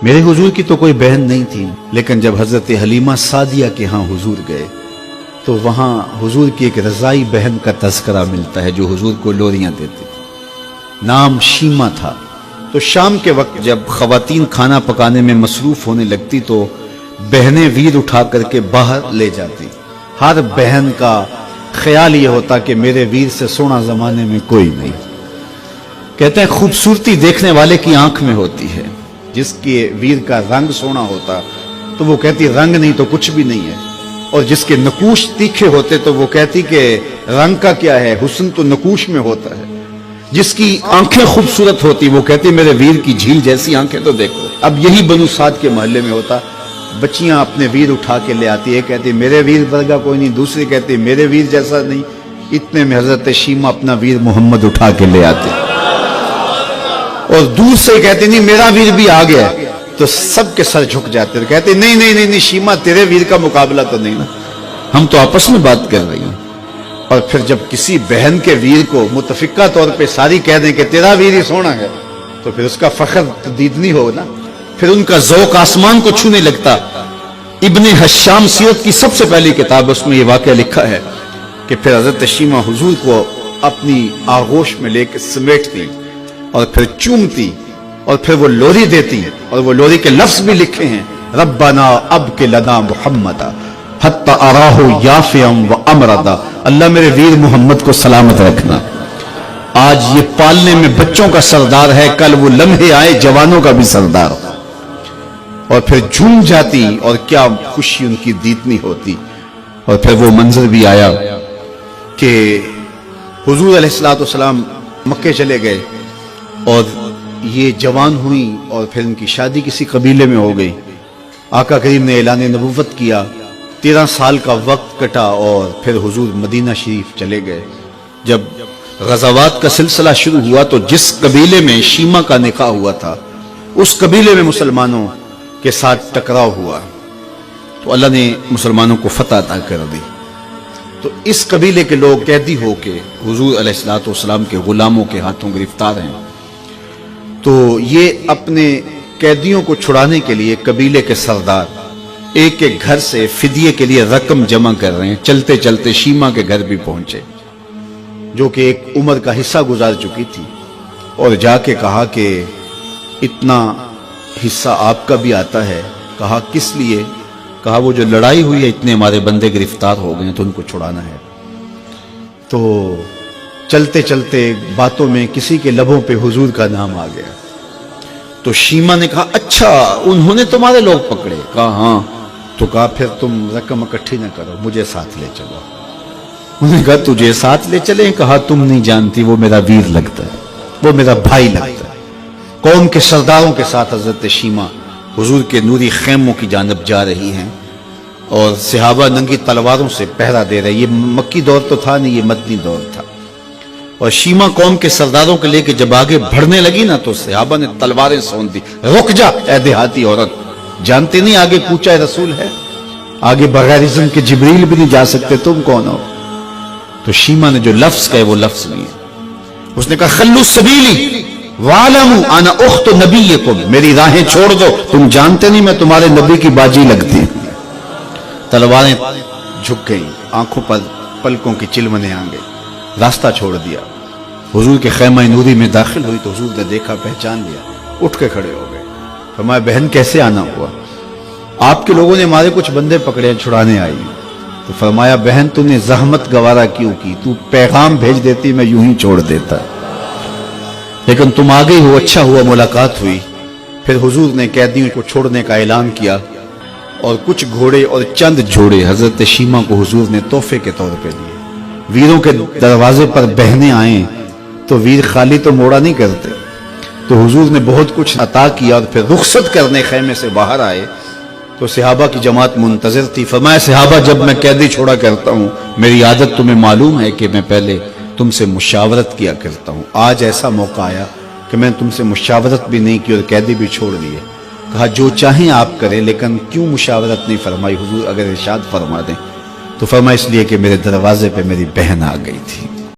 میرے हुजूर की तो कोई बहन नहीं थी, लेकिन जब हजरत हलीमा सादिया के यहाँ हुजूर गए तो वहाँ हुजूर की एक रज़ाई बहन का तज़किरा मिलता है जो हुजूर को लोरियां देती थी। नाम शीमा था। तो शाम के वक्त जब ख़वातीन खाना पकाने में मसरूफ़ होने लगती तो बहनें वीर उठा करके बाहर ले जाती। हर बहन का ख्याल ये होता कि मेरे वीर से सोना ज़माने में कोई नहीं। कहते हैं खूबसूरती देखने वाले की आंख में होती है। जिसके वीर का रंग सोना होता तो वो कहती रंग नहीं तो कुछ भी नहीं है, और जिसके नकूश तीखे होते तो वो कहती कि रंग का क्या है, हुस्न तो नकूश में होता है। जिसकी आंखें खूबसूरत होती वो कहती मेरे वीर की झील जैसी आंखें तो देखो। अब यही बनु साद के मोहल्ले में होता। बच्चियां अपने वीर उठा के ले आती है, कहती मेरे वीर वर्गा कोई नहीं, दूसरी कहती मेरे वीर जैसा नहीं। इतने में हजरत शीमा अपना वीर मोहम्मद उठा के ले आते और दूर से कहते नहीं मेरा वीर भी आ गया, तो सबके सर झुक जाते और कहते नहीं नहीं नहीं नहीं शीमा तेरे वीर का मुकाबला तो नहीं ना, हम तो आपस में बात कर रही हैं। और फिर जब किसी बहन के वीर को मुतफिका तौर पे सारी कह दें कि तेरा वीर ही सोना है, तो फिर उसका फख्र तो दीदनी हो ना, फिर उनका ज़ौक़ आसमान को छूने लगता। इब्ने हश्शाम सीरत की सबसे पहली किताब, उसमें ये वाक़या लिखा है कि फिर हज़रत शीमा हुजूर को अपनी आगोश में लेकर समेटती और फिर चूमती और फिर वो लोरी देती, और वो लोरी के लफ्ज भी लिखे हैं, रब्बना अब के लना मुहम्मदा हत्ता अराहु याफियम व अमरदा, अल्लाह मेरे वीर मोहम्मद को सलामत रखना। आज ये पालने में बच्चों का सरदार है, कल वो लम्हे आए जवानों का भी सरदार हो। और फिर झूम जाती और क्या खुशी उनकी दीदनी होती। और फिर वो मंजर भी आया कि हुजूर अलैहिस्सलाम मक्के चले गए और ये जवान हुई और फिर उनकी शादी किसी कबीले में हो गई। आका करीम ने ऐलान नबुव्वत किया, 13 साल का वक्त कटा और फिर हुजूर मदीना शरीफ चले गए। जब गज़ावात का सिलसिला शुरू हुआ तो जिस कबीले में शीमा का निकाह हुआ था उस कबीले में मुसलमानों के साथ टकराव हुआ तो अल्लाह ने मुसलमानों को फतह अता कर दी। तो इस कबीले के लोग कैदी होके हुजूर अलैहिस्सलाम के गुलामों के हाथों गिरफ्तार हैं। तो ये अपने कैदियों को छुड़ाने के लिए कबीले के सरदार एक एक घर से फिदिये के लिए रकम जमा कर रहे हैं। चलते चलते शीमा के घर भी पहुंचे जो कि एक उम्र का हिस्सा गुजार चुकी थी, और जाके कहा कि इतना हिस्सा आपका भी आता है। कहा किस लिए? कहा वो जो लड़ाई हुई है इतने हमारे बंदे गिरफ्तार हो गए तो उनको छुड़ाना है। तो चलते चलते बातों में किसी के लबों पे हुजूर का नाम आ गया। तो शीमा ने कहा अच्छा उन्होंने तुम्हारे लोग पकड़े? कहा हाँ। तो कहा फिर तुम रकम इकट्ठी न करो, मुझे साथ ले चलो। उन्होंने कहा तुझे साथ ले चले? कहा तुम नहीं जानती वो मेरा वीर लगता है, वो मेरा भाई लगता है। कौम के सरदारों के साथ हजरत शीमा हुजूर के नूरी खेमों की जानब जा रही हैं और सहाबा नंगी तलवारों से पहरा दे रहे। ये मक्की दौर तो था नहीं, ये मदनी दौर था। और शीमा कौम के सरदारों के लेके जब आगे बढ़ने लगी ना तो सहाबा ने तलवारें सौंप दी। रुक जा ए देहाती औरत, जानते नहीं आगे कूचा रसूल है, आगे बगैर इज़्न के जिब्रील भी नहीं जा सकते, तुम कौन हो? तो शीमा ने जो लफ्ज कहे वो लफ्ज नहीं है। उसने कहा खल्लू सबीली वालमू आना उख्त नबीयकुम, मेरी राहें छोड़ दो, तुम जानते नहीं मैं तुम्हारे नबी की बाजी लगती। तलवारें झुक गई, आंखों पर पलकों की चिलमने आ गई, रास्ता छोड़ दिया। हुजूर के खैमा नूरी में दाखिल हुई तो हुजूर ने देखा, पहचान लिया, उठ के खड़े हो गए। फरमाया बहन कैसे आना हुआ? आपके लोगों ने हमारे कुछ बंदे पकड़े, छुड़ाने आई। तो फरमाया बहन तूने जहमत गवारा क्यों की? तू पैगाम भेज देती मैं यूं ही छोड़ देता, लेकिन तुम आ गई हो, अच्छा हुआ मुलाकात हुई। फिर हुजूर ने कैदियों को छोड़ने का ऐलान किया और कुछ घोड़े और चंद जोड़े हजरत शीमा को हुजूर ने तोहफे के तौर पे दिए। वीरों के दरवाजे पर बहने आए तो वीर खाली तो मोड़ा नहीं करते, तो हुजूर ने बहुत कुछ अता किया। और फिर रुखसत करने खैमे से बाहर आए तो सहाबा की जमात मुंतजिर थी। फरमाया सहाबा जब मैं कैदी छोड़ा करता हूँ मेरी आदत तुम्हें मालूम है कि मैं पहले तुमसे मुशावरत किया करता हूँ। आज ऐसा मौका आया कि मैंने तुमसे मुशावरत भी नहीं की और कैदी भी छोड़ दिए। कहा जो चाहें आप करें, लेकिन क्यों मुशावरत नहीं फरमाई? हुजूर अगर इरशाद फरमा दें। तो फरमाया इसलिए कि मेरे दरवाजे पे मेरी बहन आ गई थी।